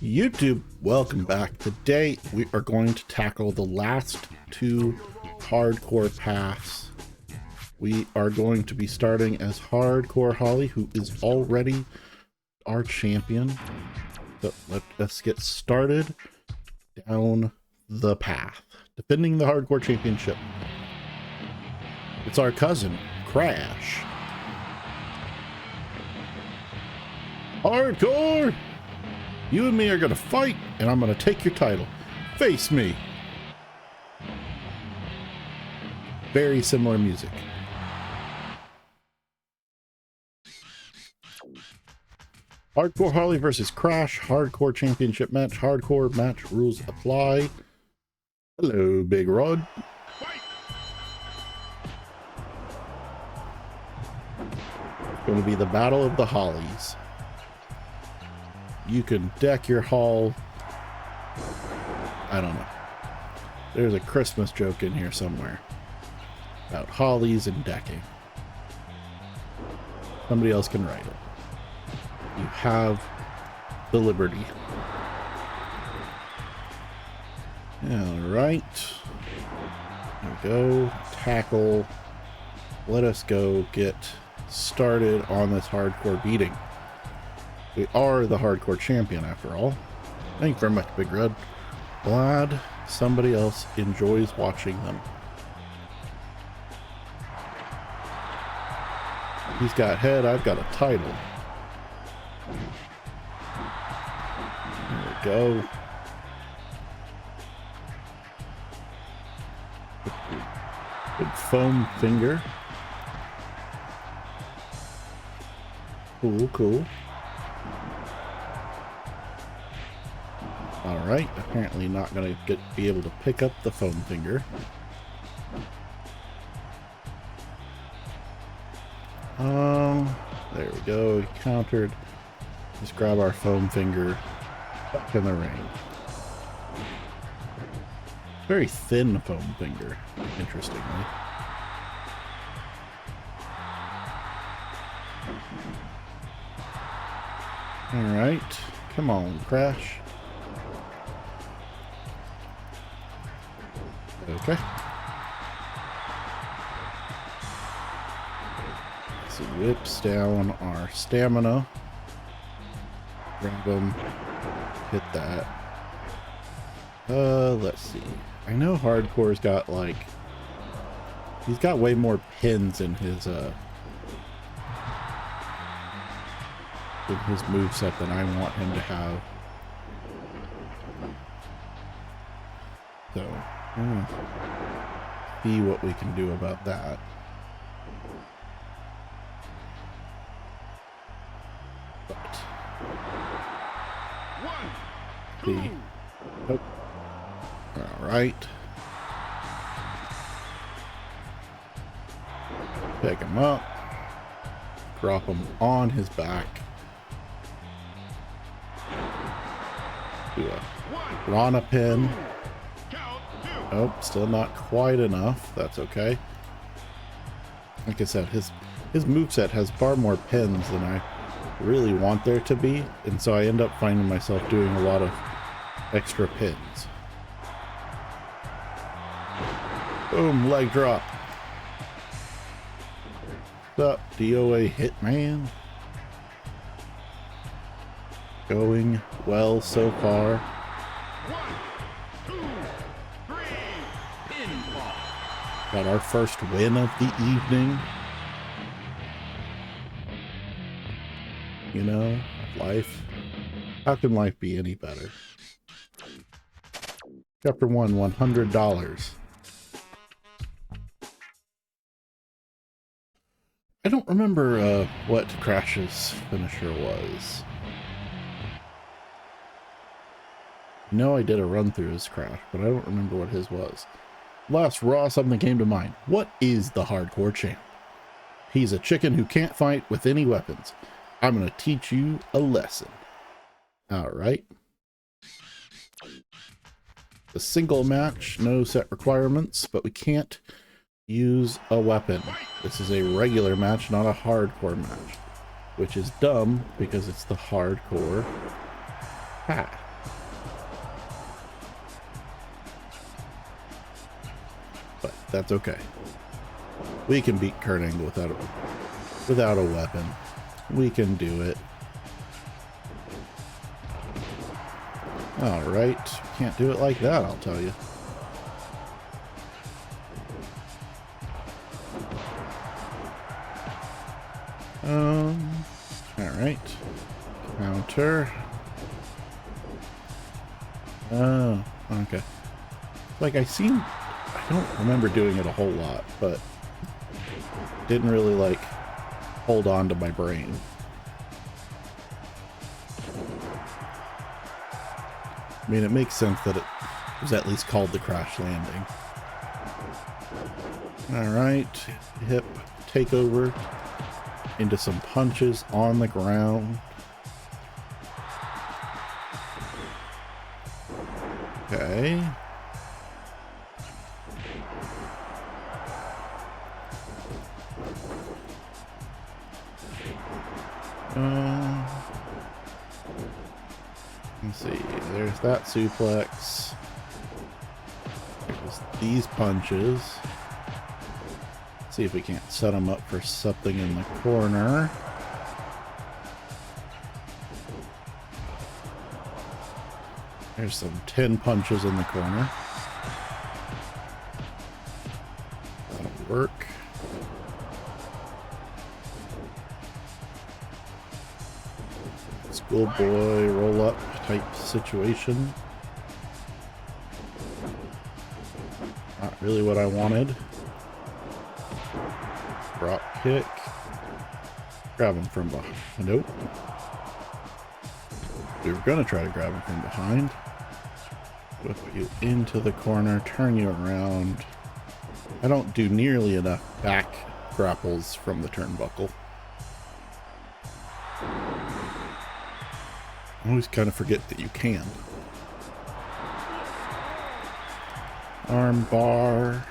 YouTube, welcome back. Today we are going to tackle the last two hardcore paths. We are going to be starting as Hardcore Holly, who is already our champion. So let us get started down the path, defending the Hardcore Championship. It's our cousin, Crash. Hardcore! You and me are gonna fight, and I'm gonna take your title. Face me! Very similar music. Hardcore Holly versus Crash, Hardcore Championship match. Hardcore match rules apply. Hello, Big Rod. It's going to be the Battle of the Hollies. You can deck your hall. I don't know. There's a Christmas joke in here somewhere about hollies and decking. Somebody else can write it. You have the liberty. All right. There we go. Tackle. Let us go get started on this hardcore beating. We are the hardcore champion after all. Thank you very much, Big Red. Glad somebody else enjoys watching them. He's got head, I've got a title. There we go. Big foam finger. Cool, cool. All right, apparently not gonna be able to pick up the foam finger. There we go, countered. Just grab our foam finger back in the ring. Very thin foam finger, interestingly. All right, come on, Crash. Okay. So whips down our stamina. Grab him. Hit that. Let's see. I know Hardcore's got like... He's got way more pins in his moveset than I want him to have. So... see what we can do about that. But see. Nope. All right. Pick him up. Drop him on his back. Do a Rana pin. Oh, still not quite enough. That's okay. Like I said, his moveset has far more pins than I really want there to be, and so I end up finding myself doing a lot of extra pins. Boom, leg drop. What's up, DOA Hitman? Going well so far. Got our first win of the evening. You know, life. How can life be any better? Chapter 1, $100. I don't remember what Crash's finisher was. No, I did a run through his Crash, but I don't remember what his was. Last Raw, something came to mind. What is the Hardcore Champ? He's a chicken who can't fight with any weapons. I'm going to teach you a lesson. All right. The single match, no set requirements, but we can't use a weapon. This is a regular match, not a hardcore match, which is dumb because it's the hardcore path. that's okay. We can beat Kurt Angle without a weapon. We can do it. All right, can't do it like that, I'll tell you. All right, counter. Oh, okay. Like I don't remember doing it a whole lot, but didn't really like hold on to my brain. I mean, it makes sense that it was at least called the crash landing. All right, hip takeover into some punches on the ground. Okay. Let's see. There's that suplex. There's these punches. Let's see if we can't set them up for something in the corner. There's some 10 punches in the corner. That'll work. Schoolboy roll up type situation. Not really what I wanted. Drop kick. Grab him from behind. Nope. We were gonna try to grab him from behind. Whip you into the corner, turn you around. I don't do nearly enough back grapples from the turnbuckle. I always kind of forget that you can. Arm bar.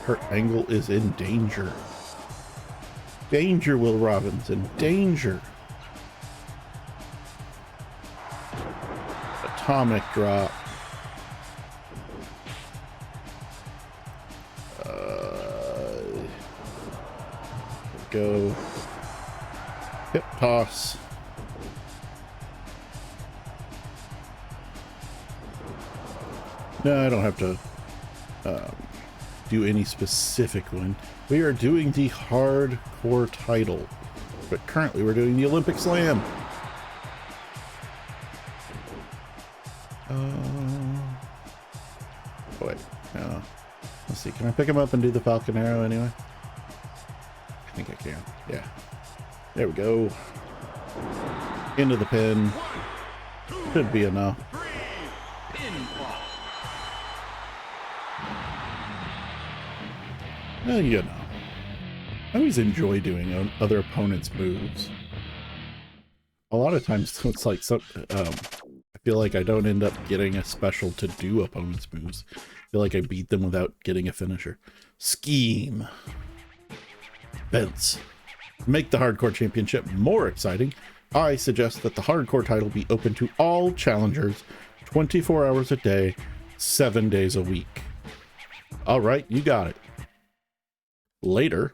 Kurt Angle is in danger. Danger, Will Robinson. Danger. Atomic drop. Go. Hip toss. No, I don't have to do any specific one. We are doing the hardcore title, but currently we're doing the Olympic Slam. Wait, no. Let's see, can I pick him up and do the Falcon Arrow anyway? I think I can. Yeah. There we go. Into the pin. Should be enough. Well, you know. I always enjoy doing other opponents' moves. A lot of times it's like I feel like I don't end up getting a special to do opponents' moves. I feel like I beat them without getting a finisher. Scheme. Vince. To make the Hardcore Championship more exciting, I suggest that the Hardcore title be open to all challengers 24 hours a day, 7 days a week. All right, you got it. Later.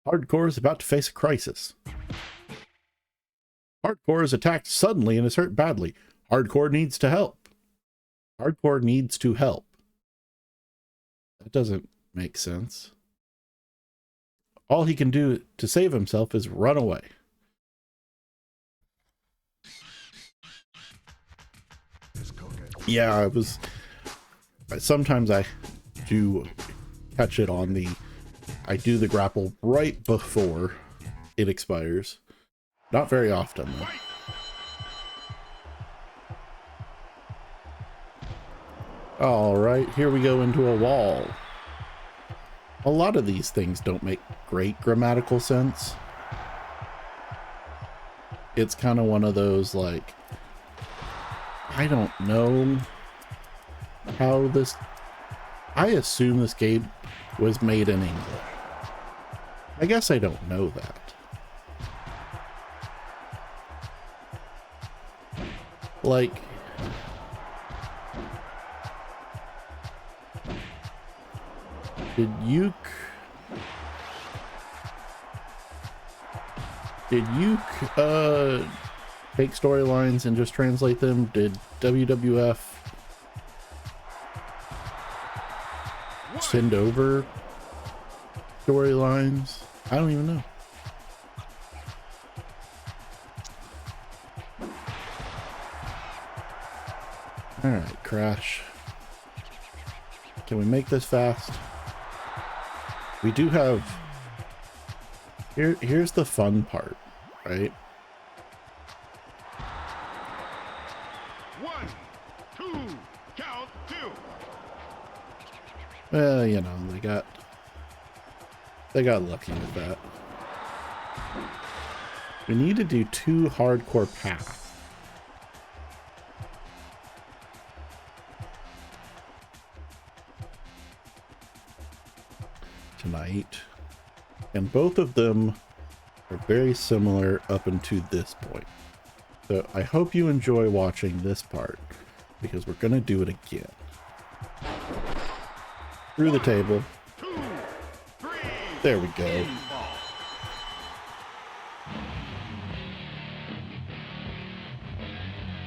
Hardcore is about to face a crisis. Hardcore is attacked suddenly and is hurt badly. Hardcore needs to help. Hardcore needs to help. That doesn't make sense. All he can do to save himself is run away. Yeah, sometimes I do catch it on I do the grapple right before it expires. Not very often, though. All right, here we go into a wall. A lot of these things don't make great grammatical sense. It's kind of one of those, like, I don't know how this... I assume this game was made in English. I guess I don't know that. Like, Did you take storylines and just translate them? Did WWF send over storylines? I don't even know. All right, Crash. Can we make this fast? We do have... Here's the fun part, right? 1, 2, count 2. Well, you know, they got lucky with that. We need to do 2 hardcore paths. Tonight, and both of them are very similar up until this point. So I hope you enjoy watching this part, because we're gonna do it again. Through the table. 2, 3. There we go.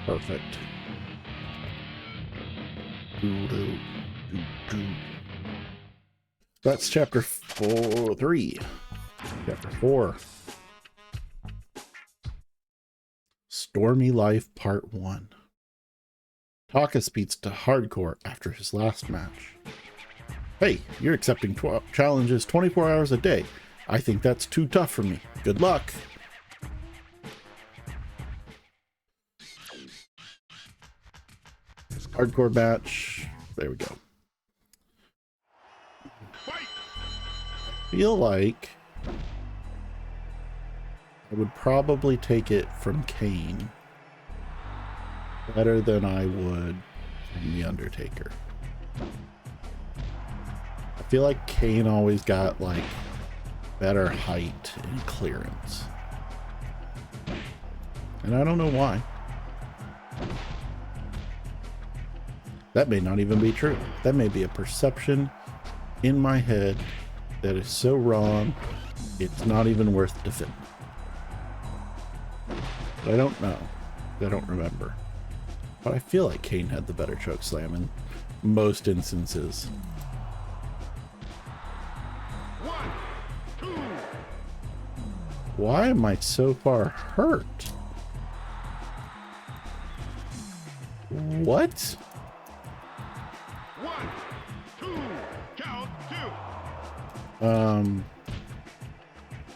Perfect. That's chapter 3. Chapter 4. Stormy Life Part 1. Taka speaks to Hardcore after his last match. Hey, you're accepting challenges 24 hours a day. I think that's too tough for me. Good luck. Hardcore match. There we go. I feel like I would probably take it from Kane better than I would from the Undertaker. I feel like Kane always got like better height and clearance, and I don't know why. That may not even be true. That may be a perception in my head that is so wrong, it's not even worth defending. But I don't know. I don't remember. But I feel like Kane had the better choke slam in most instances. 1, 2. Why am I so far hurt? What? 1, 2, count 2.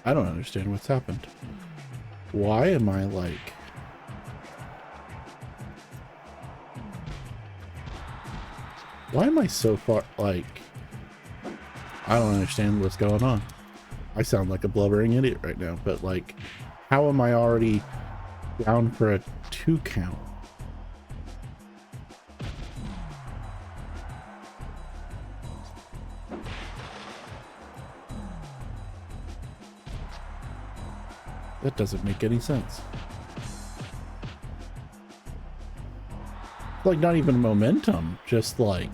I don't understand what's happened. Why am I like... Why am I so far, like... I don't understand what's going on. I sound like a blubbering idiot right now, but like, how am I already down for a 2 count? That doesn't make any sense. Like, not even momentum, just like...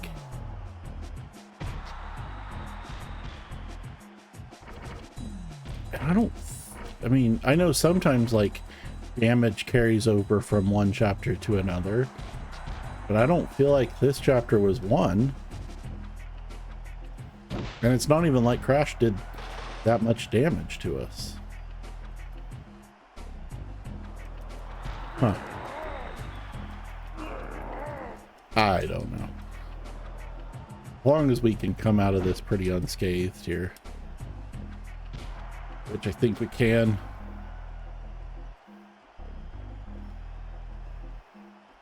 I mean, I know sometimes like damage carries over from one chapter to another, but I don't feel like this chapter was one. And it's not even like Crash did that much damage to us. Huh. I don't know. As long as we can come out of this pretty unscathed here, which I think we can.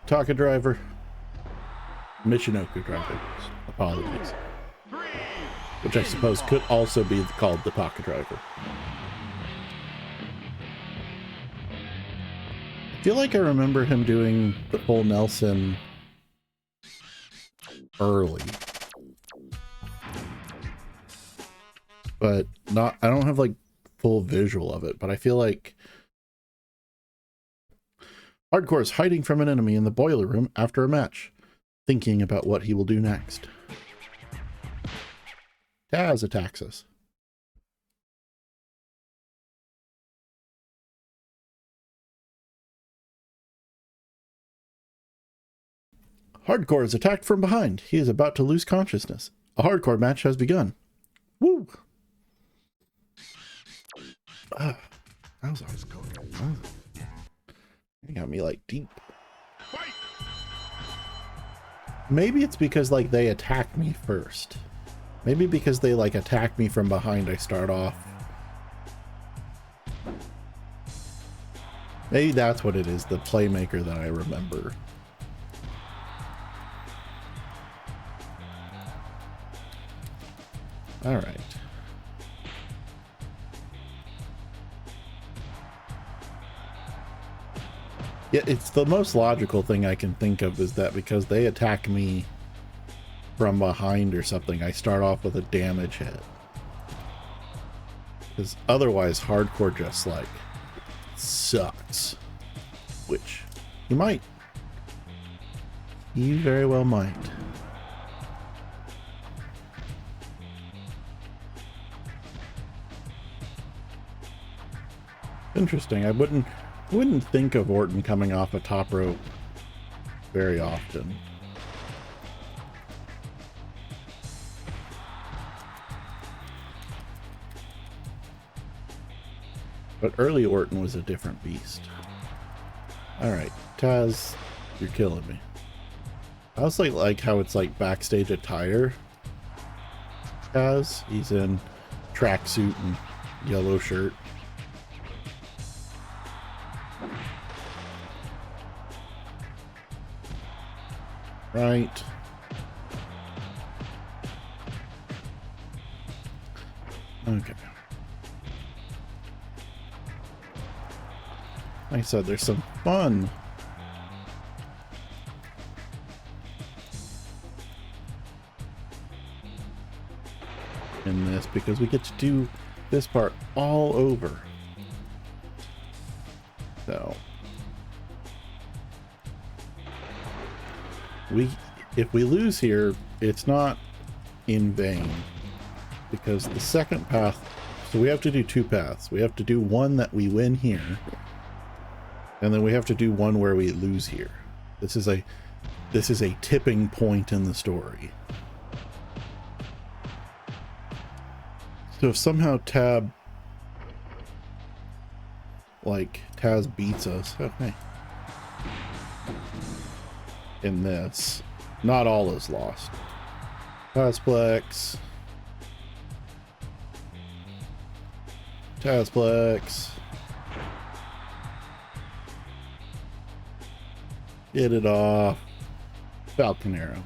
Taka driver. Michinoku driver. Apologies. Which I suppose could also be called the Taka driver. I feel like I remember him doing the full Nelson early. But not, I don't have like full visual of it, but I feel like Hardcore is hiding from an enemy in the boiler room after a match, thinking about what he will do next. Taz attacks us. Hardcore is attacked from behind. He is about to lose consciousness. A hardcore match has begun. Woo! That was awesome. You got me like deep. Fight! Maybe it's because like they attack me first. Maybe because they like attack me from behind, I start off. Maybe that's what it is, the playmaker that I remember. All right. Yeah, it's the most logical thing I can think of is that because they attack me from behind or something, I start off with a damage hit. Because otherwise, hardcore just like sucks. Which you might. You very well might. Interesting. I wouldn't think of Orton coming off a top rope very often. But early Orton was a different beast. Alright, Taz, you're killing me. I also like how it's like backstage attire. Taz, he's in tracksuit and yellow shirt. Right. Okay. Like I said, there's some fun. In this because we get to do this part all over. So if we lose here, it's not in vain, because the second path, so we have to do two paths. We have to do one that we win here, and then we have to do one where we lose here. This is a tipping point in the story. So if somehow Taz beats us, okay, in this, not all is lost. Tazplex. Get it off. Falcon Arrow.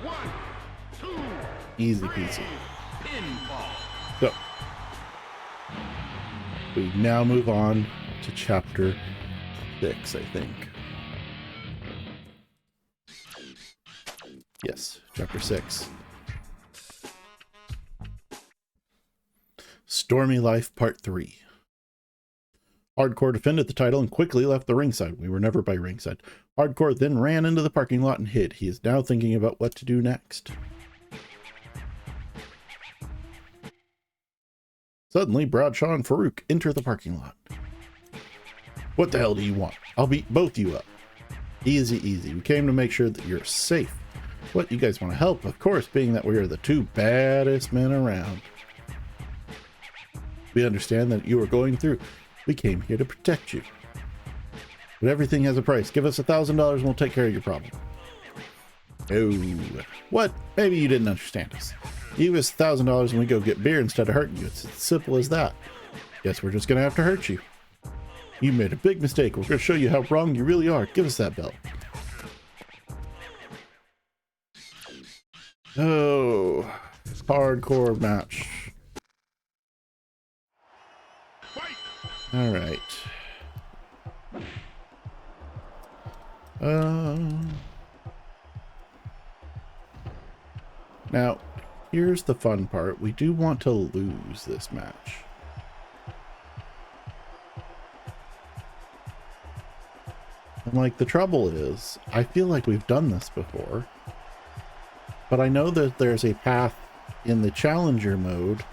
1, 2, Easy peasy. So we now move on to chapter 6, I think. Yes, chapter 6. Stormy Life Part 3. Hardcore defended the title and quickly left the ringside. We were never by ringside. Hardcore then ran into the parking lot and hid. He is now thinking about what to do next. Suddenly, Bradshaw and Farouk enter the parking lot. What the hell do you want? I'll beat both you up. Easy, easy. We came to make sure that you're safe. What, you guys want to help? Of course, being that we are the two baddest men around. We understand that you are going through. We came here to protect you. But everything has a price. Give us $1,000 and we'll take care of your problem. Oh, what? Maybe you didn't understand us. Give us $1,000 and we go get beer instead of hurting you. It's as simple as that. Guess we're just gonna have to hurt you. You made a big mistake. We're gonna show you how wrong you really are. Give us that belt. Oh, hardcore match. All right. Now, here's the fun part. We do want to lose this match. And like, the trouble is, I feel like we've done this before. But I know that there's a path in the challenger mode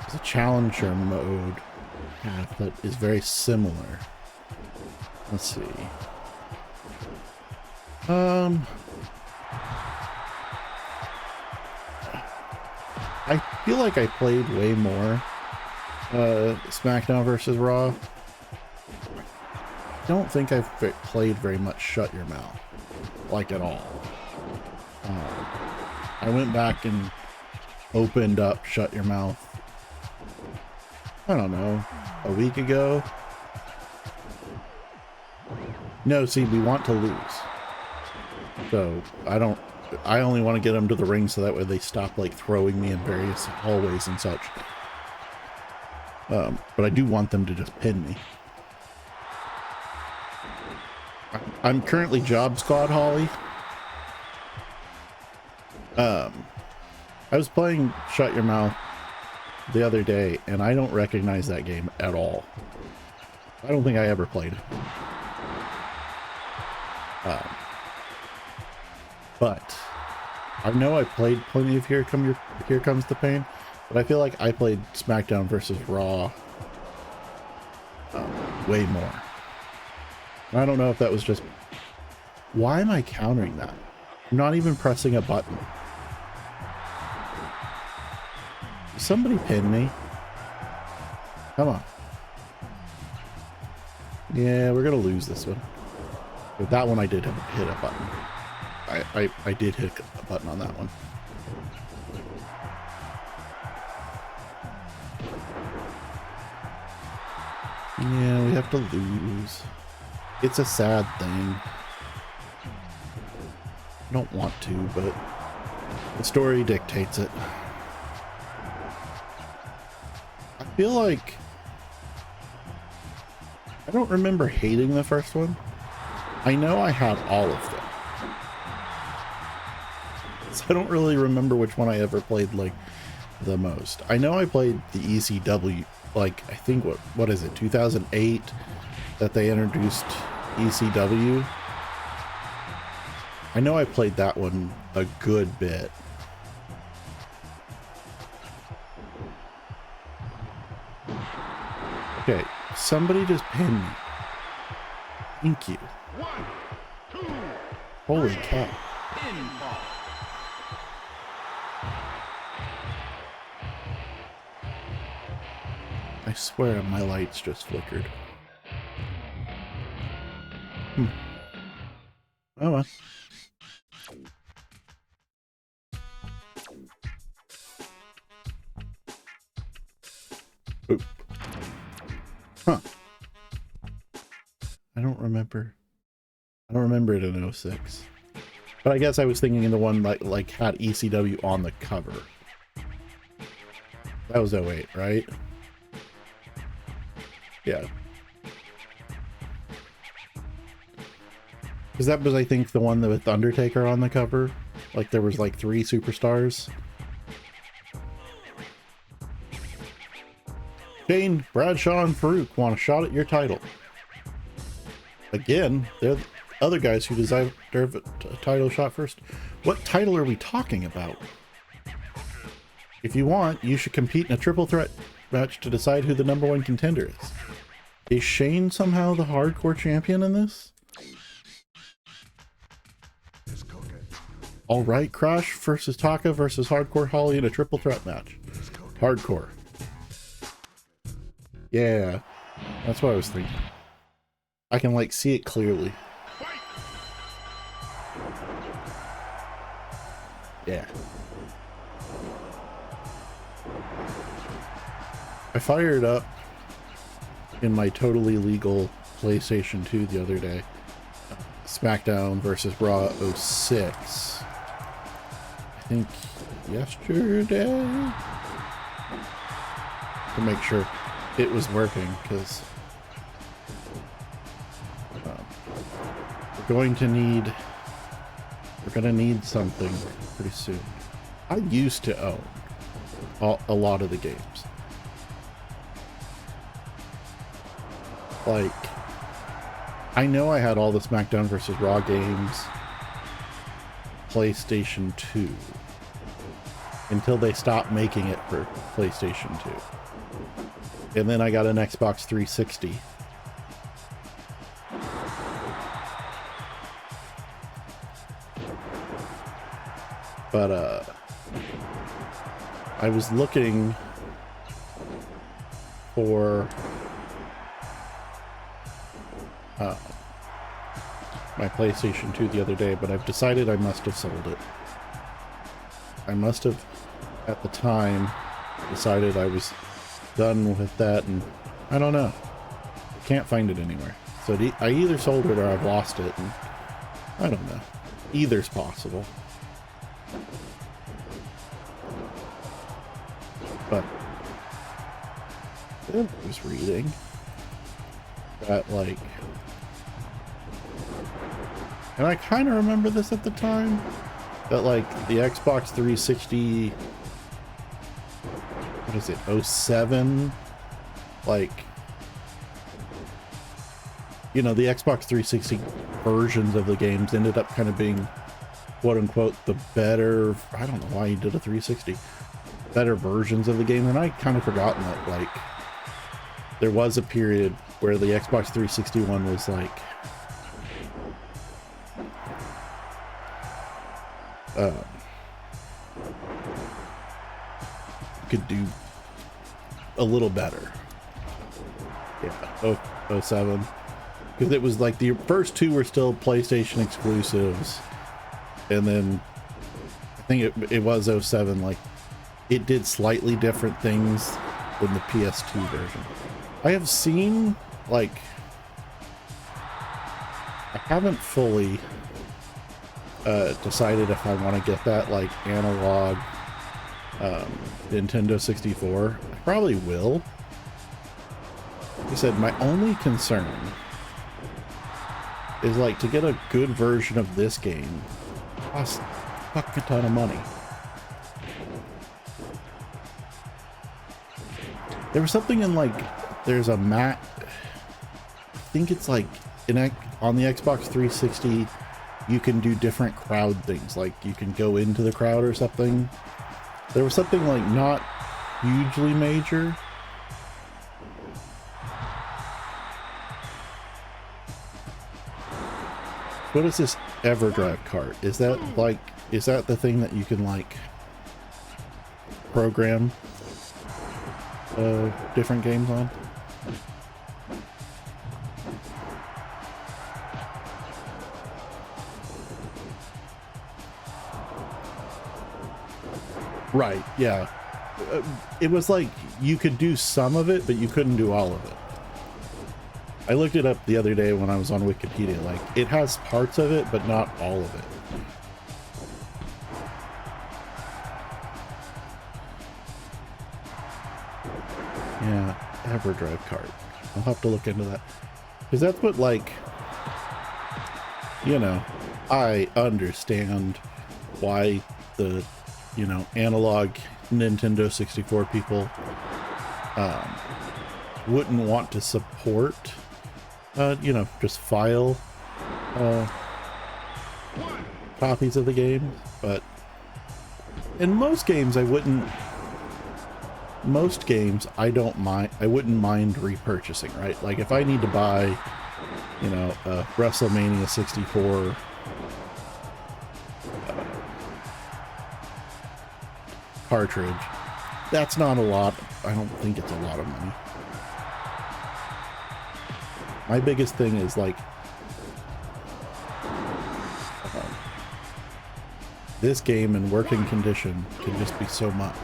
there's a challenger mode path that is very similar. Let's see. I feel like I played way more SmackDown versus Raw. I don't think I've played very much Shut Your Mouth, like at all. I went back and opened up Shut Your Mouth, I don't know, a week ago. No, see, we want to lose. So I only want to get them to the ring so that way they stop like throwing me in various hallways and such. But I do want them to just pin me. I'm currently Job Squad Holly. I was playing Shut Your Mouth the other day and I don't recognize that game at all. I don't think I ever played it. But I know I played plenty of Here Comes the Pain, but I feel like I played SmackDown versus Raw way more. I don't know if that was just... Why am I countering that? I'm not even pressing a button. Somebody pin me. Come on. Yeah, we're gonna lose this one. But that one I did hit a button. I did hit a button on that one. Yeah, we have to lose. It's a sad thing. I don't want to, but the story dictates it. I feel like I don't remember hating the first one. I know I had all of them. So I don't really remember which one I ever played like the most. I know I played the ECW, like I think what is it, 2008 that they introduced ECW. I know I played that one a good bit. Okay, somebody just pin me. Thank you. 1, 2, Holy cow. pinfall. I swear my lights just flickered. Oh well. Oop. Huh. I don't remember it in 06. But I guess I was thinking of the one like had ECW on the cover. That was 08, right? Yeah. Because that was, I think, the one that with Undertaker on the cover. Like there was like 3 superstars. Shane, Bradshaw, and Farouk want a shot at your title. Again, they're the other guys who deserve a title shot first. What title are we talking about? If you want, you should compete in a triple threat match to decide who the #1 contender is. Is Shane somehow the hardcore champion in this? Alright, Crash versus Taka versus Hardcore Holly in a triple threat match. Hardcore. Yeah, that's what I was thinking. I can like see it clearly. Yeah. I fired up in my totally legal PlayStation 2 the other day. SmackDown versus Raw 06. I think yesterday. To make sure it was working, because we're gonna need something pretty soon. I used to own a lot of the games. Like, I know I had all the SmackDown vs. Raw games PlayStation 2 until they stopped making it for PlayStation 2. And then I got an Xbox 360. But I was looking for my PlayStation 2 the other day, but I've decided I must have sold it. I must have, at the time, decided I was done with that, and I don't know. I can't find it anywhere. So I either sold it or I've lost it, and I don't know. Either's possible. But I was reading that, like, and I kind of remember this at the time, that, like, the Xbox 360, what is it, 07? Like, you know, the Xbox 360 versions of the games ended up kind of being, quote-unquote, the better, I don't know why he did a 360, better versions of the game. And I kind of forgotten that, like, there was a period where the Xbox 360 one was, like, could do a little better. Yeah, 07. Because it was like the first two were still PlayStation exclusives, and then I think it was 07, like, it did slightly different things than the PS2 version. I have seen, like, I haven't fully decided if I want to get that, like, analog Nintendo 64. I probably will. Like I said, my only concern is, like, to get a good version of this game costs a fuck a ton of money. There was something in, like, there's a I think it's like on the Xbox 360 you can do different crowd things, like you can go into the crowd or something. There was something, like, not hugely major. What is this EverDrive cart? Is that, like, is that the thing that you can, like, program different games on? Right, yeah. It was like you could do some of it, but you couldn't do all of it. I looked it up the other day when I was on Wikipedia. Like, it has parts of it, but not all of it. Yeah, EverDrive cart. I'll have to look into that. Because that's what, like, you know, I understand why the, you know, analog Nintendo 64 people wouldn't want to support, you know, just file copies of the game. But in most games, I wouldn't. Most games, I don't mind. I wouldn't mind repurchasing, right? Like, if I need to buy, you know, a WrestleMania 64 cartridge, that's not a lot. I don't think it's a lot of money. My biggest thing is, like, this game in working condition can just be so much.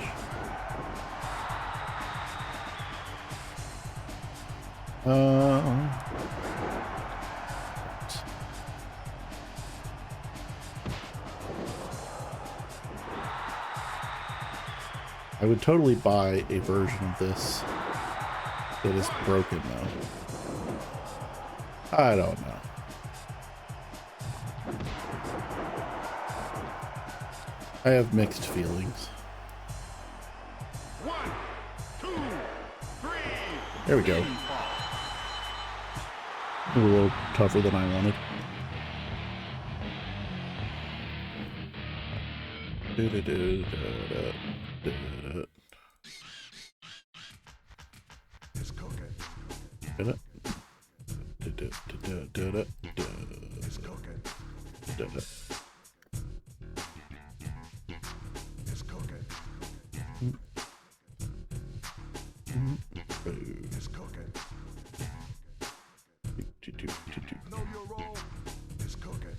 I would totally buy a version of this that is broken, though. I don't know. I have mixed feelings. 1, 2, 3. There we go. A little tougher than I wanted. It's cooking. It's It's cooking. It's cooking. It's cooking. Know your role. It's cooking.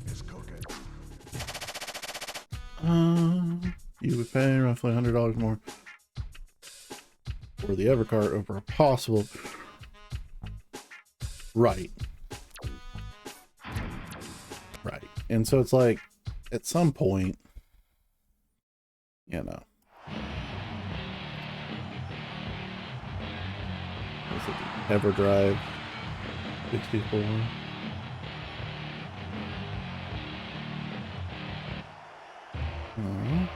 It's cooking. You would pay roughly $100 more for the Evercart over a possible. Right. Right. And so it's like, at some point, you know. Was it EverDrive 64? Oh.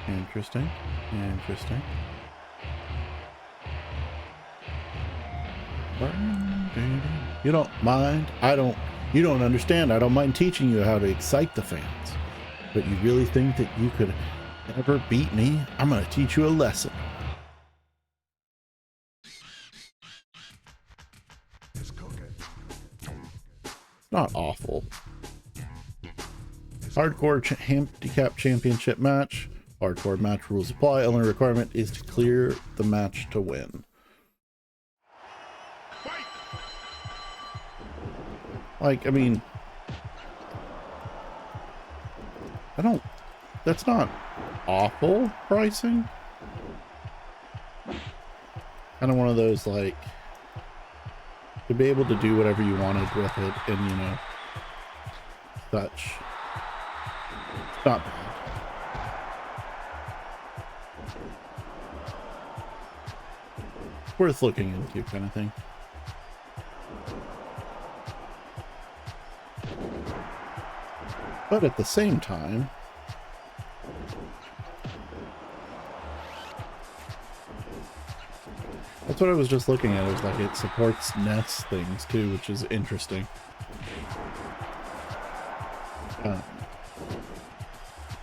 Interesting. Interesting. You don't mind? You don't understand. I don't mind teaching you how to excite the fans. But you really think that you could ever beat me? I'm going to teach you a lesson. It's cooking. Not awful. Hardcore Handicap Championship match. Hardcore match rules apply. Only requirement is to clear the match to win. Like, I mean, that's not awful pricing. Kind of one of those, like, to be able to do whatever you wanted with it and, you know, such. It's not bad. Worth looking into, kind of thing. But at the same time, that's what I was just looking at. It was like it supports NES things too, which is interesting.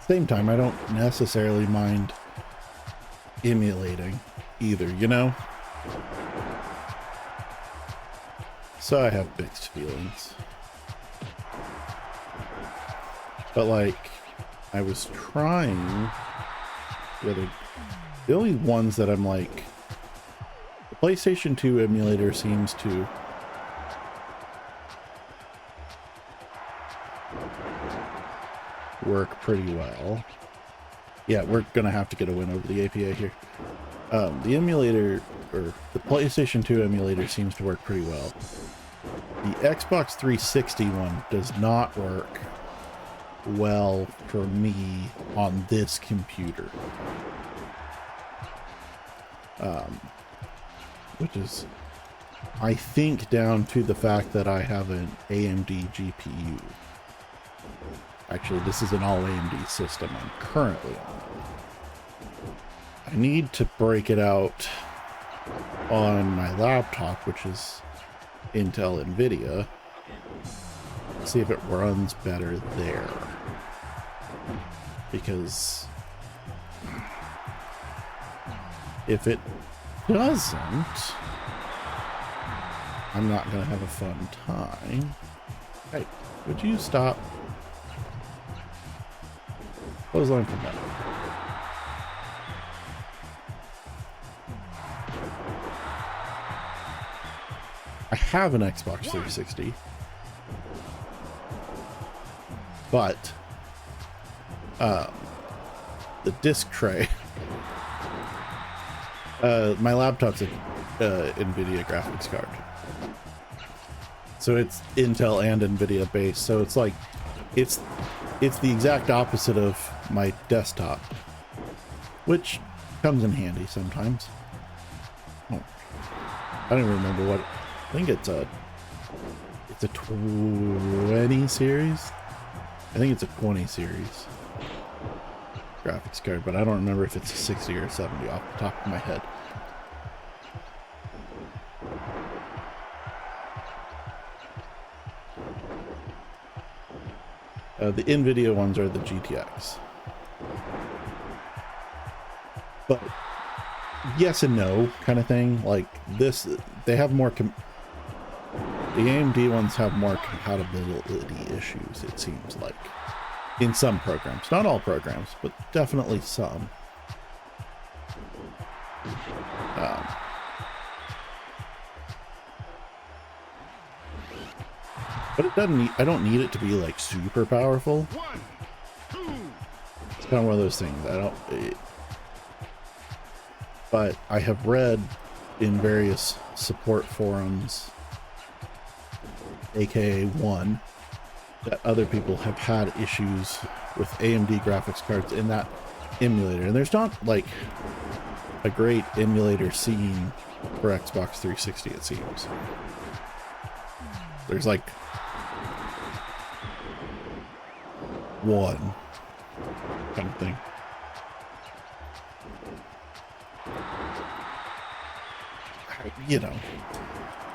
Same time, I don't necessarily mind emulating either, you know? So I have mixed feelings. But like, I was trying the only ones that I'm like, the PlayStation 2 emulator seems to work pretty well. Yeah, we're gonna have to get a win over the APA here. The emulator, or the PlayStation 2 emulator, seems to work pretty well. The Xbox 360 one does not work well for me on this computer. Which is, I think, down to the fact that I have an AMD GPU. Actually, this is an all AMD system I'm currently on. I need to break it out on my laptop, which is Intel NVIDIA. See if it runs better there. Because if it doesn't, I'm not going to have a fun time. Hey, would you stop? Clothesline from that. I have an Xbox 360, but the disc tray, my laptop's a NVIDIA graphics card, so it's Intel and NVIDIA based, so it's like it's the exact opposite of my desktop, which comes in handy sometimes. Oh, I don't even remember what. I think it's a 20 series. I think it's a 20 series graphics card, but I don't remember if it's a 60 or 70 off the top of my head. The NVIDIA ones are the GTX. But yes and no kind of thing. Like this, they have more... the AMD ones have more compatibility issues, it seems like. In some programs. Not all programs, but definitely some. But it doesn't need, I don't need it to be like super powerful. One, two. It's kind of one of those things. I don't... but I have read in various support forums, aka one, that other people have had issues with AMD graphics cards in that emulator. And there's not like a great emulator scene for Xbox 360, it seems. There's like one kind of thing. You know,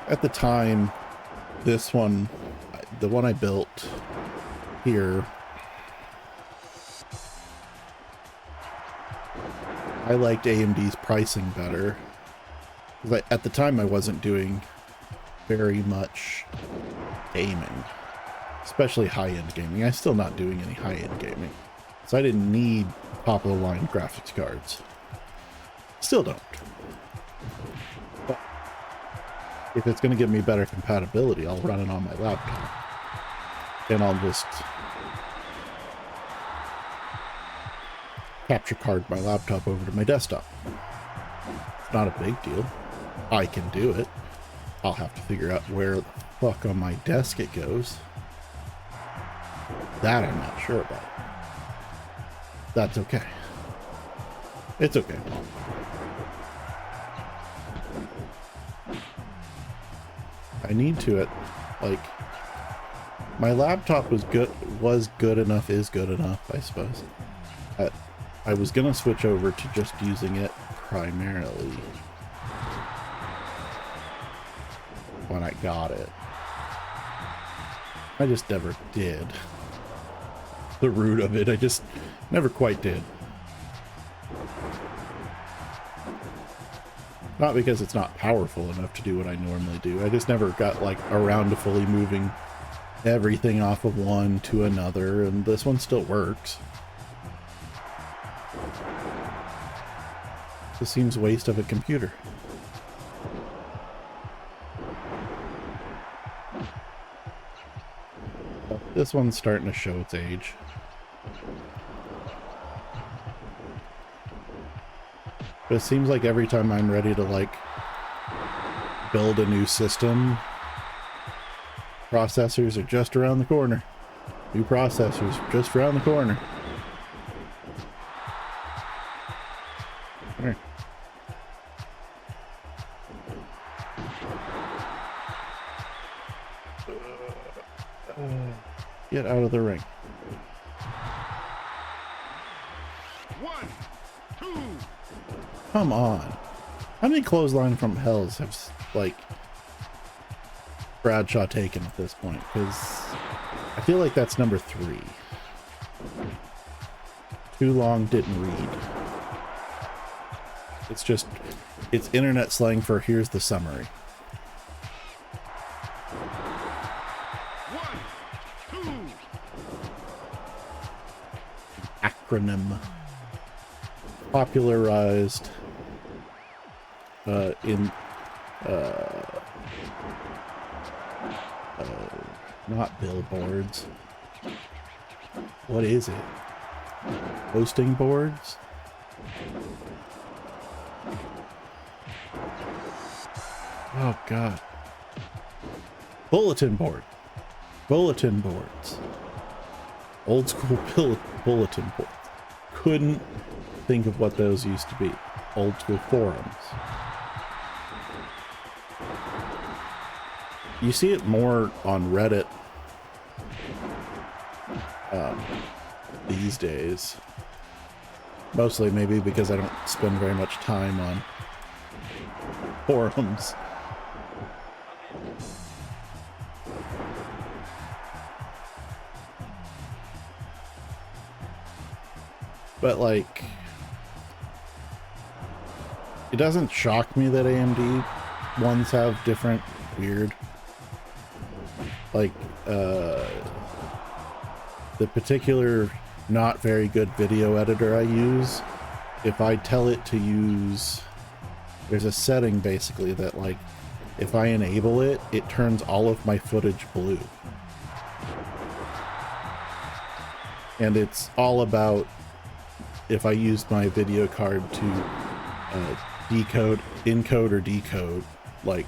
at the time, this one, the one I built here, I liked AMD's pricing better. Because at the time I wasn't doing very much gaming, especially high-end gaming. I'm still not doing any high-end gaming, so I didn't need top-of-the-line graphics cards. Still don't. But if it's going to give me better compatibility, I'll run it on my laptop. And I'll just capture card my laptop over to my desktop. It's not a big deal. I can do it. I'll have to figure out where the fuck on my desk it goes. That I'm not sure about. That's okay. It's okay. I need to it. Like, my laptop was good enough, is good enough, I suppose. I was gonna switch over to just using it primarily when I got it. I just never did. The root of it, I just never quite did. Not because it's not powerful enough to do what I normally do. I just never got like around to fully moving everything off of one to another, and this one still works. This seems a waste of a computer. This one's starting to show its age. But it seems like every time I'm ready to like build a new system, processors are just around the corner. New processors just around the corner. All right. Get out of the ring. One, two. Come on. How many clothesline from hells have, like, Bradshaw taken at this point? Because I feel like that's number 3. Too long, didn't read. It's just, it's internet slang for here's the summary. One, two. Acronym. Popularized in not billboards. What is it? Hosting boards? Oh god. Bulletin board. Bulletin boards. Old school bulletin boards. Couldn't think of what those used to be. Old school forums. You see it more on Reddit these days. Mostly maybe because I don't spend very much time on forums. But like, it doesn't shock me that AMD ones have different weird, like, the particular not very good video editor I use, if I tell it to use, there's a setting basically that, like, if I enable it, it turns all of my footage blue. And it's all about if I use my video card to encode or decode, like,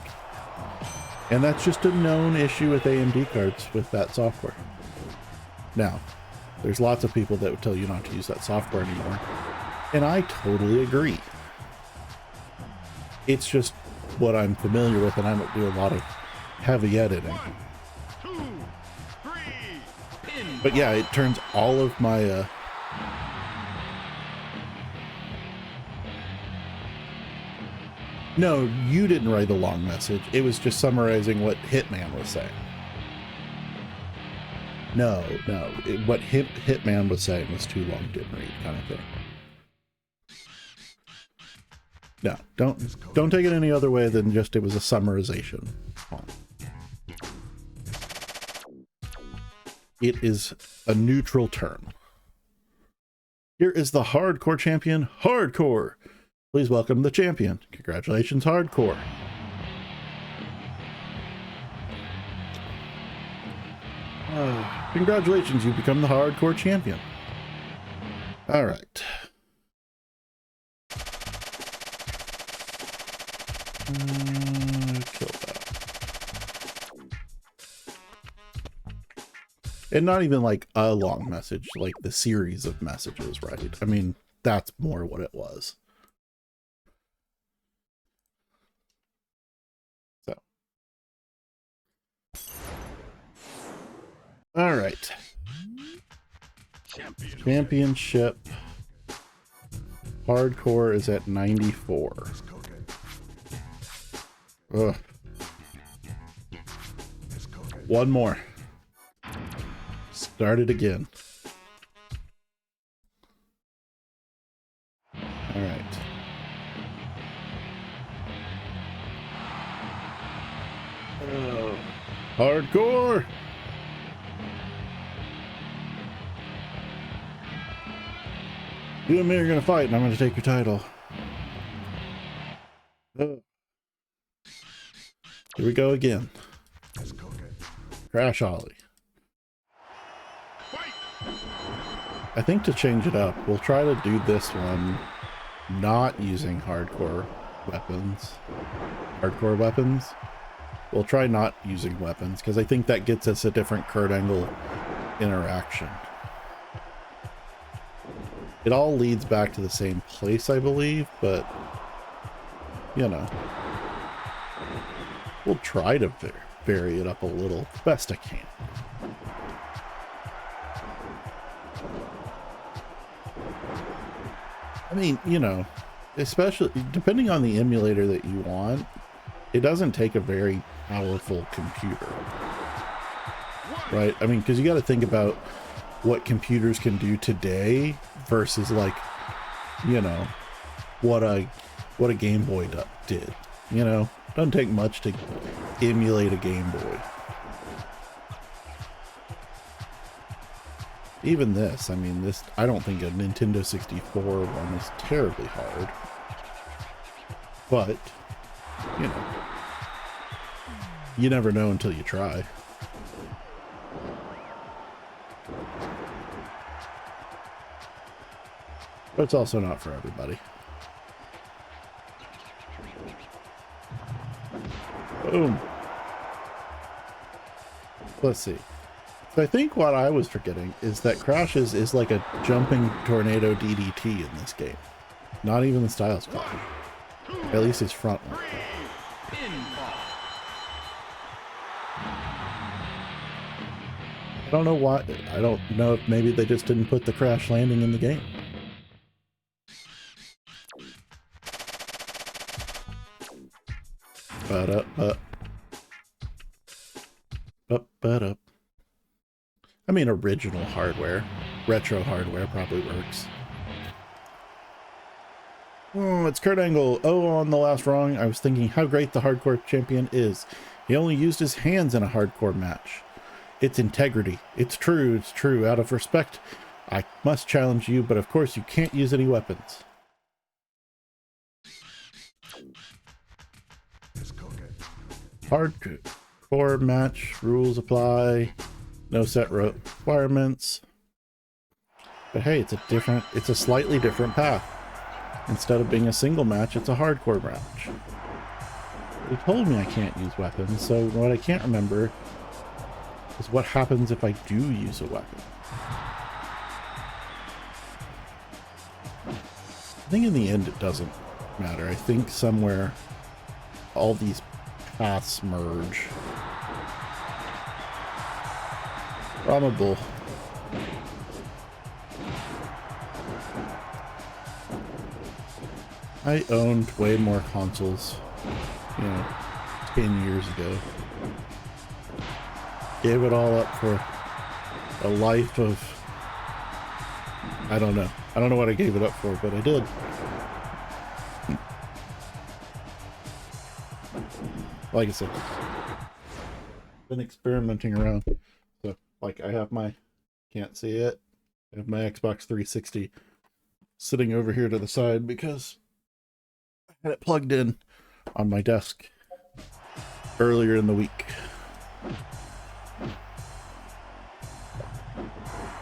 and that's just a known issue with AMD cards with that software. Now, there's lots of people that would tell you not to use that software anymore, and I totally agree. It's just what I'm familiar with, and I don't do a lot of heavy editing. 1, 2, 3. But yeah, it turns all of my No, you didn't write the long message. It was just summarizing what Hitman was saying. No, what Hitman was saying was too long, didn't read, kind of thing. No, don't take it any other way than just it was a summarization. It is a neutral term. Here is the Hardcore Champion, Hardcore. Please welcome the champion. Congratulations, Hardcore. Congratulations, you become the Hardcore Champion. All right. Kill that. And not even like a long message, like the series of messages, right? I mean, that's more what it was. So. All right. Championship. Hardcore is at 94. Ugh. One more. Start it again. All right. Hardcore. You and me are gonna fight, and I'm gonna take your title. Here we go again. Crash Ollie. I think to change it up, we'll try to do this one not using hardcore weapons. We'll try not using weapons, because I think that gets us a different Kurt Angle interaction. It all leads back to the same place, I believe, but, you know, we'll try to vary it up a little, best I can. I mean, you know, especially depending on the emulator that you want, it doesn't take a very powerful computer, right? I mean, because you got to think about what computers can do today versus, like, you know, what a Game Boy did. You know, doesn't take much to emulate a Game Boy. Even this, I mean, this, I don't think a Nintendo 64 one is terribly hard. But, you know, you never know until you try. But it's also not for everybody. Boom. Let's see. So I think what I was forgetting is that Crashes is like a jumping tornado DDT in this game. Not even the Styles copy. At least his front one. I don't know why. I don't know if maybe they just didn't put the crash landing in the game. Up. I mean, original hardware. Retro hardware probably works. Oh, it's Kurt Angle. Oh, on the last rung, I was thinking how great the hardcore champion is. He only used his hands in a hardcore match. It's integrity. It's true. It's true. Out of respect, I must challenge you, but of course you can't use any weapons. It's cooking. Hardcore match rules apply. No set requirements. But hey, it's a slightly different path. Instead of being a single match, it's a hardcore match. They told me I can't use weapons, so what I can't remember is what happens if I do use a weapon. I think in the end it doesn't matter. I think somewhere all these paths merge. Probable. I owned way more consoles, 10 years ago. Gave it all up for a life of, I don't know. I don't know what I gave it up for, but I did. Like I said, been experimenting around. So, like, I have my, can't see it, I have my Xbox 360 sitting over here to the side because I had it plugged in on my desk earlier in the week.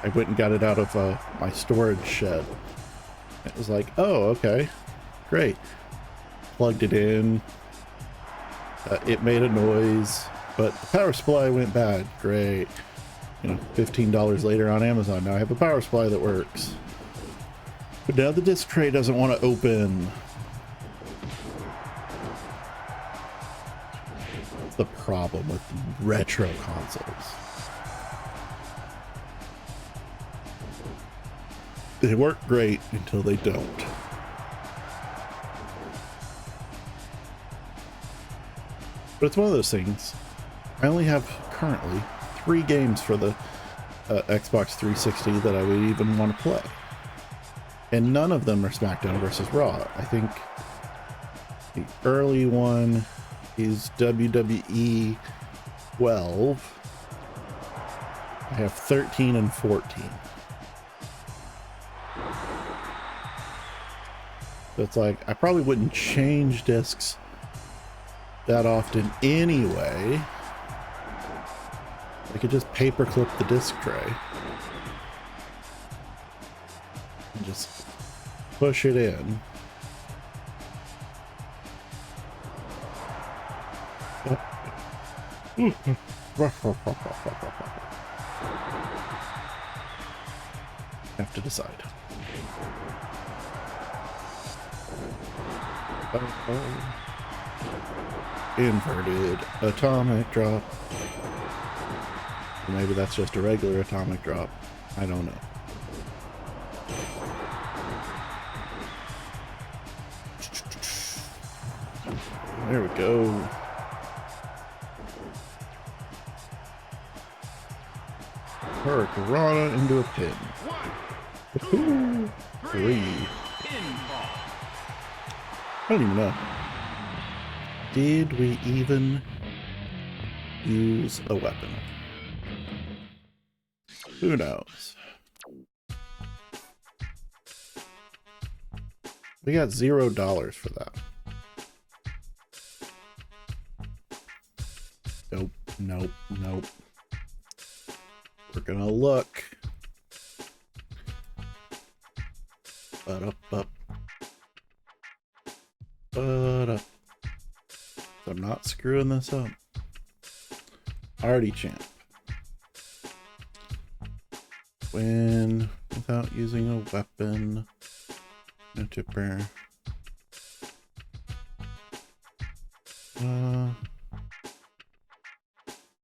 I went and got it out of my storage shed. It was like, oh, okay, great. Plugged it in. It made a noise, but the power supply went bad. Great. $15 later on Amazon. Now I have a power supply that works. But now the disc tray doesn't want to open. That's the problem with retro consoles. They work great until they don't. But it's one of those things. I only have currently 3 games for the Xbox 360 that I would even want to play. And none of them are SmackDown versus Raw. I think the early one is WWE 12. I have 13 and 14. So it's like, I probably wouldn't change discs that often anyway. I could just paperclip the disc tray and just push it in. Have to decide. Inverted atomic drop. Or maybe that's just a regular atomic drop. I don't know. There we go. Hurricanrana into a pin. 1, 2, 3. 3. Pinball. I don't even know. Did we even use a weapon? Who knows? We got $0 for that. Nope, nope, nope. We're gonna look. Up. I'm not screwing this up. Artie champ. Win without using a weapon. No tipper.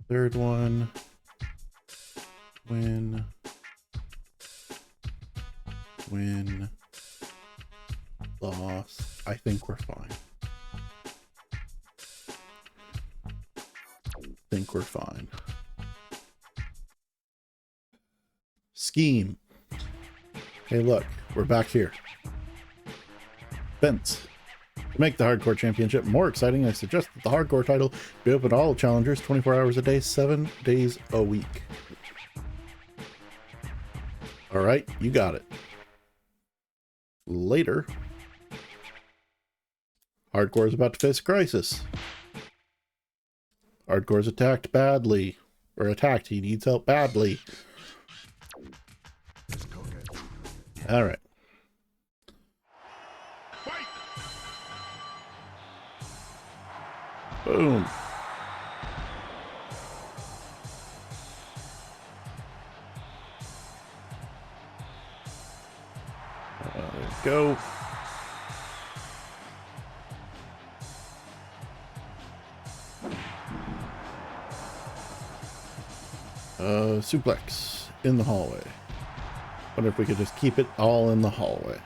Third one. Win. Loss. I think we're fine. Scheme. Hey, look, we're back here. Vince. To make the Hardcore Championship more exciting, I suggest that the Hardcore title be open to all challengers 24 hours a day, 7 days a week. All right, you got it. Later. Hardcore is about to face a crisis. Hardcore is attacked badly. Or attacked. He needs help badly. All right. Boom. There we go. Suplex in the hallway. Wonder if we could just keep it all in the hallway.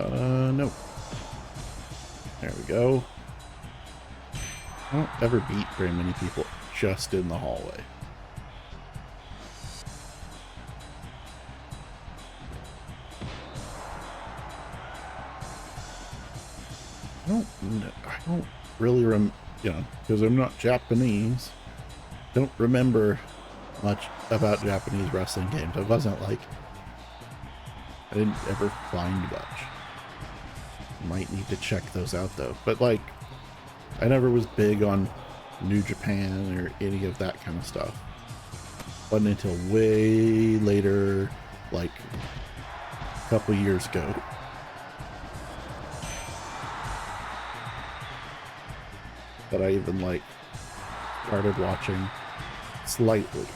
Nope. There we go. I don't ever beat very many people just in the hallway. I don't really because I'm not Japanese, don't remember much about Japanese wrestling games. It wasn't like I didn't ever find much. Might need to check those out though. But like, I never was big on New Japan or any of that kind of stuff. Wasn't until way later, like a couple years ago. That I even like started watching slightly.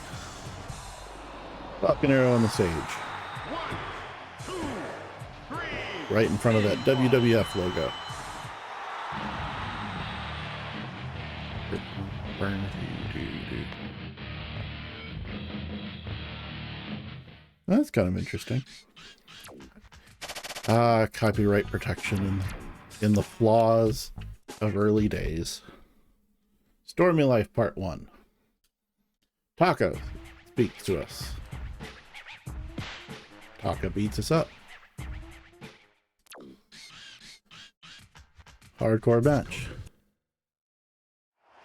Falcon Arrow on the stage. 1, 2, 3. Right in front of that WWF logo. That's kind of interesting. Copyright protection in the flaws of early days. Stormy Life Part 1. Taka speaks to us. Taka beats us up. Hardcore match.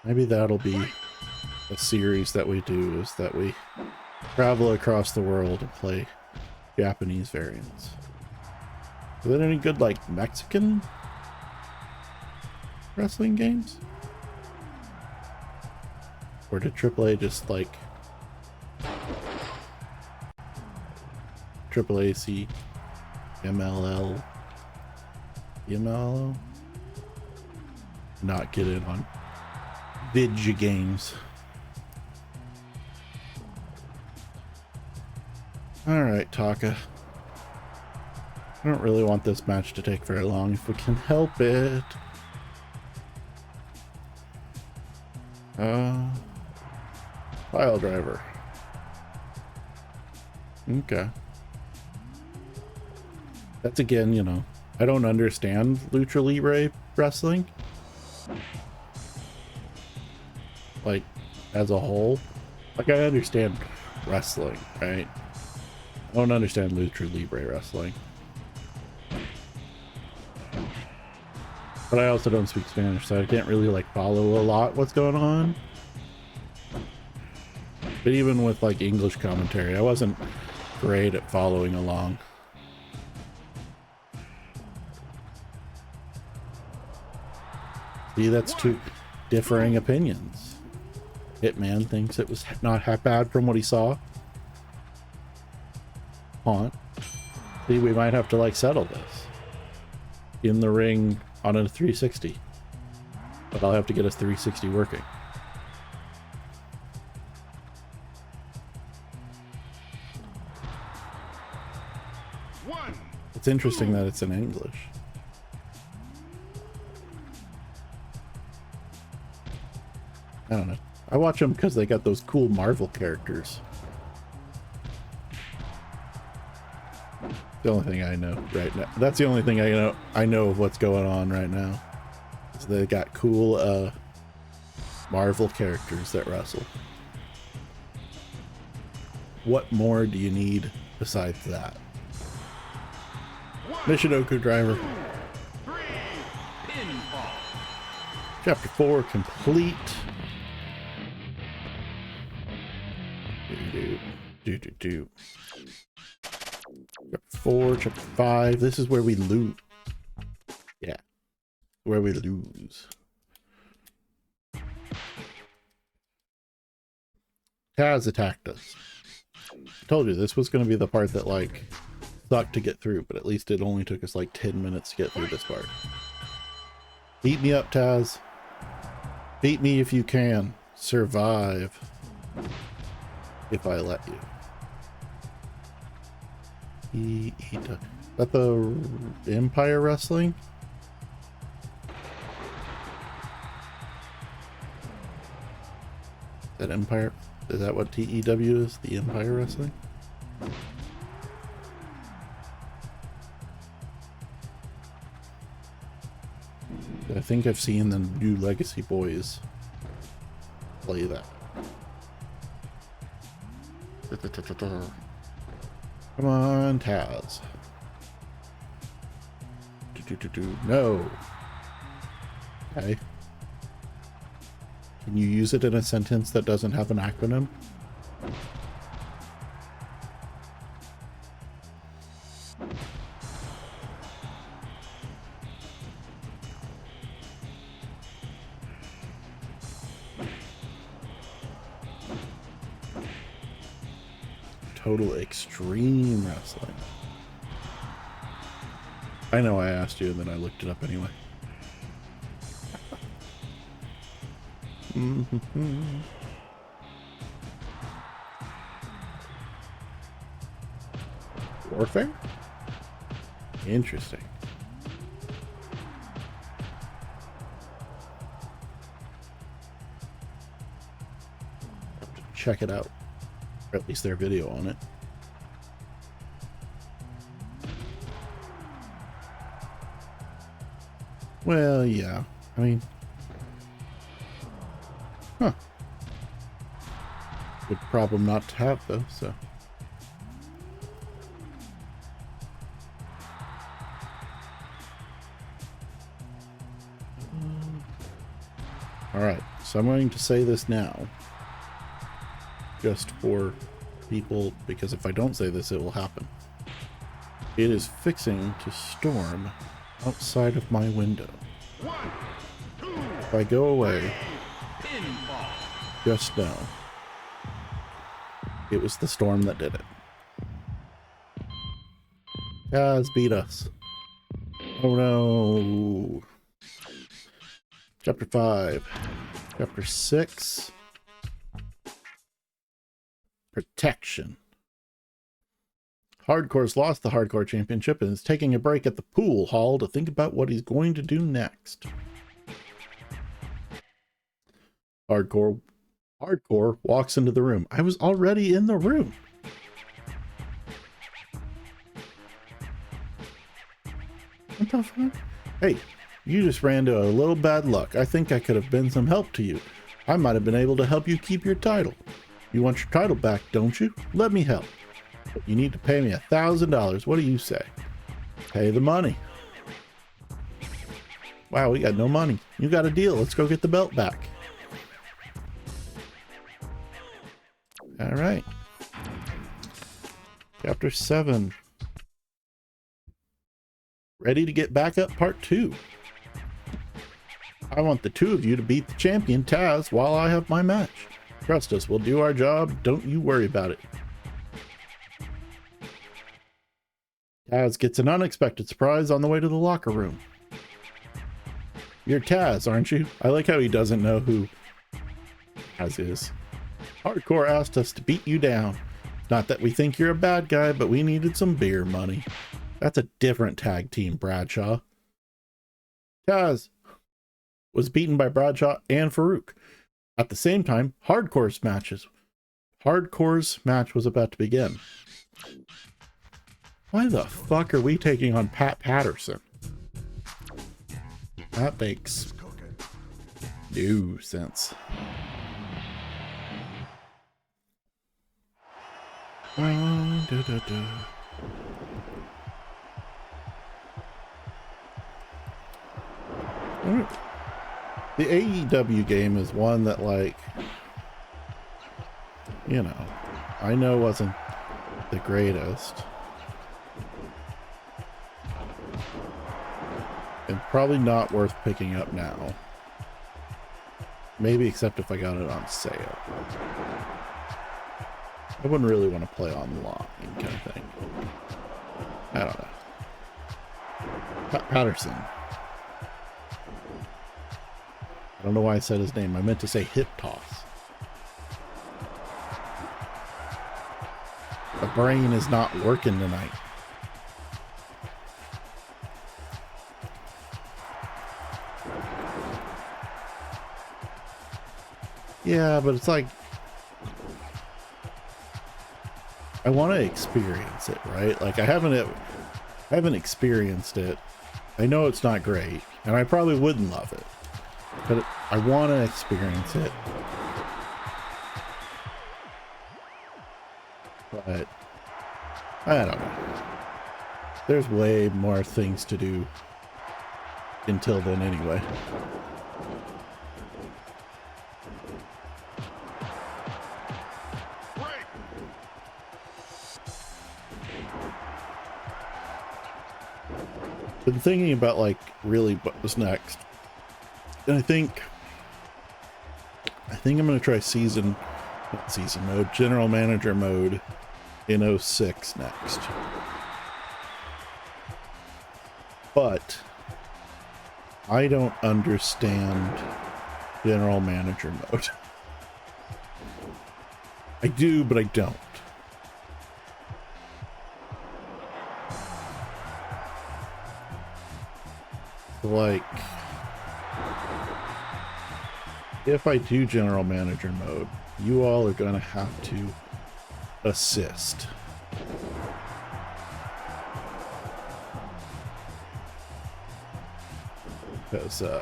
Maybe that'll be a series that we do, is that we travel across the world and play Japanese variants. Are there any good, like, Mexican wrestling games? Or did AAA just, like, AAAC, MLL, MLO? Not get in on video games. Alright, Taka. I don't really want this match to take very long if we can help it. File driver. Okay. That's again, you know, I don't understand Lucha Libre wrestling. Like, as a whole. Like, I understand wrestling, right? I don't understand Lucha Libre wrestling. But I also don't speak Spanish, so I can't really, like, follow a lot what's going on. But even with, like, English commentary, I wasn't great at following along. See, that's two differing opinions. Hitman thinks it was not half bad from what he saw. Haunt. See, we might have to, like, settle this in the ring on a 360. But I'll have to get us 360 working. It's interesting that it's in English. I don't know. I watch them because they got those cool Marvel characters. The only thing I know right now. That's the only thing I know of what's going on right now. So they got cool Marvel characters that wrestle. What more do you need besides that? Michinoku driver. Chapter 4 complete. Chapter 4, chapter 5. This is where we lose. Yeah. Where we lose. Taz attacked us. I told you this was going to be the part that like sucked to get through, but at least it only took us like 10 minutes to get through this part. Beat me up, Taz. Beat me if you can. Survive. If I let you. Is that the Empire Wrestling? That Empire? Is that what TEW is? The Empire Wrestling? I think I've seen the new Legacy Boys play that. Come on, Taz. No. Okay. Can you use it in a sentence that doesn't have an acronym? Total Extreme Wrestling. I know I asked you and then I looked it up anyway. Warfare? Interesting. Have to check it out. Or at least their video on it. Well, yeah. I mean... Huh. Good problem not to have, though, so... Alright, so I'm going to say this now. Just for people, because if I don't say this, it will happen. It is fixing to storm outside of my window. If I go away, just know it was the storm that did it. Guys beat us. Oh no. Chapter 5. Chapter 6. Protection. Hardcore's lost the Hardcore Championship and is taking a break at the pool hall to think about what he's going to do next. Hardcore walks into the room. I was already in the room. What the fuck? Hey, you just ran into a little bad luck. I think I could have been some help to you. I might have been able to help you keep your title. You want your title back, don't you? Let me help. You need to pay me $1,000. What do you say? Pay the money. Wow, we got no money. You got a deal. Let's go get the belt back. All right. Chapter 7. Ready to get back up, part 2. I want the two of you to beat the champion, Taz, while I have my match. Trust us, we'll do our job. Don't you worry about it. Taz gets an unexpected surprise on the way to the locker room. You're Taz, aren't you? I like how he doesn't know who Taz is. Hardcore asked us to beat you down. Not that we think you're a bad guy, but we needed some beer money. That's a different tag team, Bradshaw. Taz was beaten by Bradshaw and Farouk. At the same time, Hardcore's match was about to begin. Why the fuck are we taking on Pat Patterson? That makes no sense. Da, da, da. The AEW game is one that, like, you know, I know wasn't the greatest. And probably not worth picking up now. Maybe except if I got it on sale. I wouldn't really want to play online kind of thing. I don't know. Patterson. I don't know why I said his name. I meant to say hip toss. The brain is not working tonight. Yeah, but it's like, I want to experience it, right? Like I haven't experienced it. I know it's not great, and I probably wouldn't love it, but I want to experience it. But I don't know. There's way more things to do until then anyway. Been thinking about like really what was next, and I think I'm gonna try not season mode, general manager mode in 06 next. But I don't understand general manager mode. I do, but I don't. Like, if I do general manager mode, you all are gonna have to assist. Because I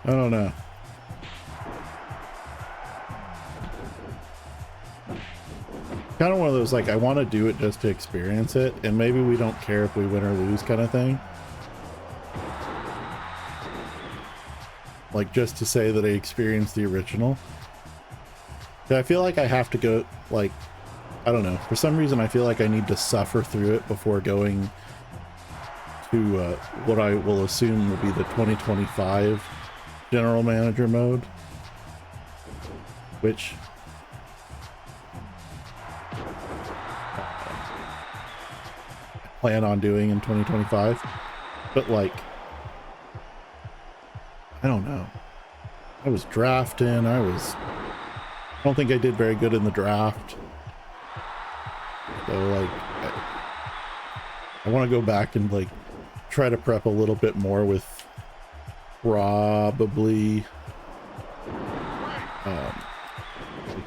don't know. Kind of one of those, like, I want to do it just to experience it, and maybe we don't care if we win or lose kind of thing. Like, just to say that I experienced the original. I feel like I have to go, like, I don't know. For some reason, I feel like I need to suffer through it before going to what I will assume will be the 2025 general manager mode. Which... plan on doing in 2025, but like, I don't know. I was drafting. I don't think I did very good in the draft. So like, I want to go back and like try to prep a little bit more with probably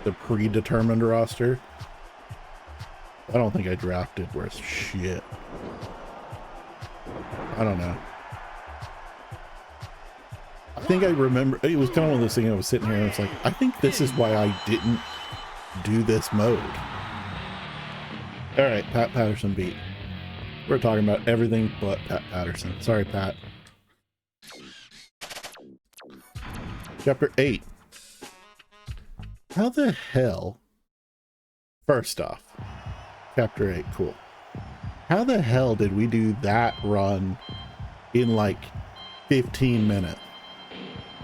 the predetermined roster. I don't think I drafted worth shit. I don't know. I think I remember, it was kind of one of those things. I was sitting here and it's like, I think this is why I didn't do this mode. All right, Pat Patterson beat. We're talking about everything but Pat Patterson. Sorry, Pat. Chapter 8. How the hell? First off, Chapter 8, cool. How the hell did we do that run in like 15 minutes?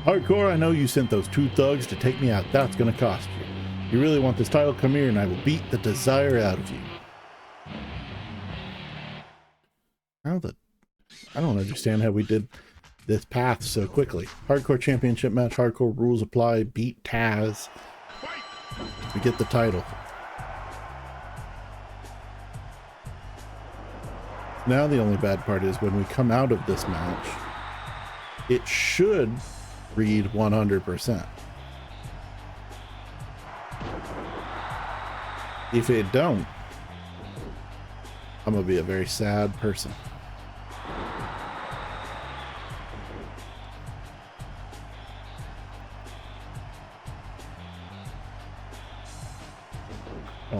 Hardcore, I know you sent those two thugs to take me out. That's gonna cost you. You really want this title? Come here and I will beat the desire out of you. I don't understand how we did this path so quickly. Hardcore Championship match, hardcore rules apply, beat Taz. We get the title. Now the only bad part is when we come out of this match, it should read 100%. If it don't, I'm gonna be a very sad person.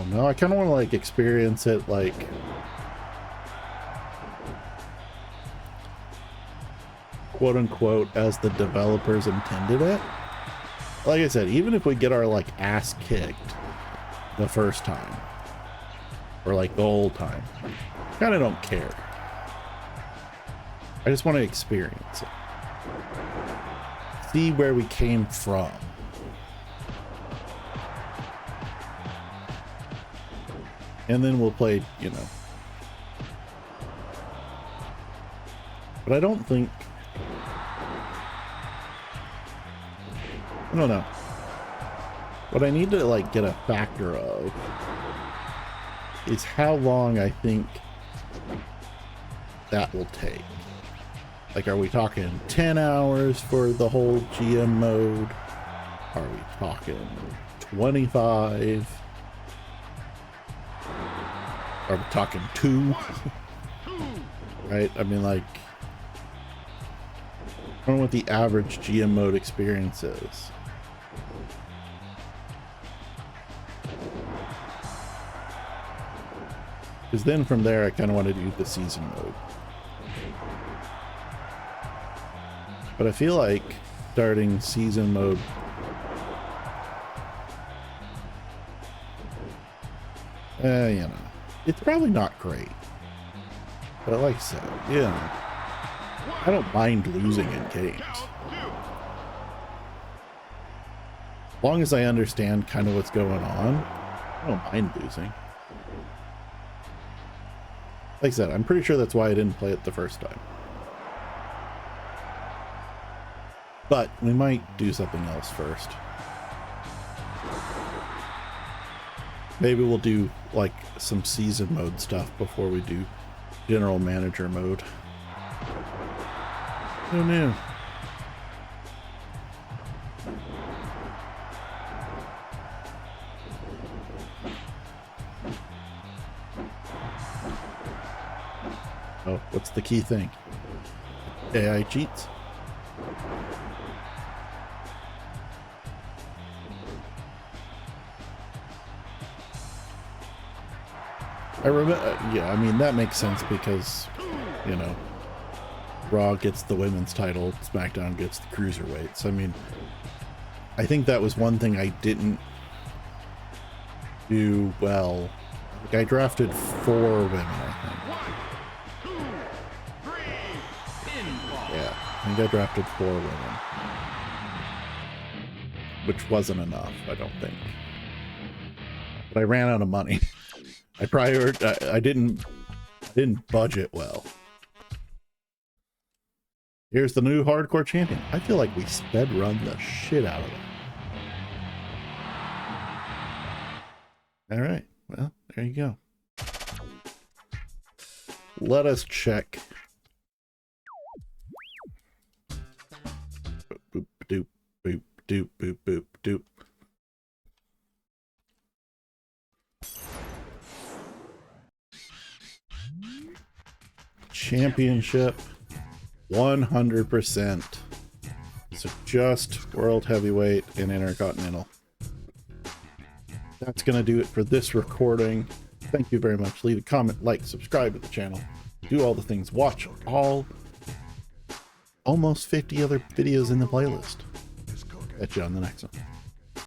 don't know. I kind of want to like experience it like quote unquote as the developers intended it. Like I said, even if we get our like ass kicked the first time or like the whole time, kind of don't care. I just want to experience it. See where we came from. And then we'll play, you know. But I don't think... I don't know. What I need to, like, get a factor of is how long I think that will take. Like, are we talking 10 hours for the whole GM mode? Are we talking 25? Are we talking 2? Right? I mean, like, I don't know what the average GM mode experience is. Because then from there, I kind of want to do the season mode. But I feel like starting season mode you know, it's probably not great. But like I said, yeah, I don't mind losing in games. As long as I understand kind of what's going on, I don't mind losing. Like I said, I'm pretty sure that's why I didn't play it the first time. But we might do something else first. Maybe we'll do like some season mode stuff before we do general manager mode. Who knew? Oh, what's the key thing? AI cheats? I remember, yeah, I mean, that makes sense because, you know, Raw gets the women's title, SmackDown gets the cruiserweights. I mean, I think that was one thing I didn't do well. Like, I drafted 4 women, I think. Yeah, I think I drafted 4 women. Which wasn't enough, I don't think. But I ran out of money. I didn't budget well. Here's the new hardcore champion. I feel like we sped run the shit out of that. All right, well, there you go. Let us check. Boop, doop, boop, doop, boop, boop, doop. Championship 100%. So just world heavyweight and intercontinental. That's gonna do it for this recording. Thank you very much. Leave a comment, like, subscribe to the channel, do all the things, watch all almost 50 other videos in the playlist. Catch you on the next one.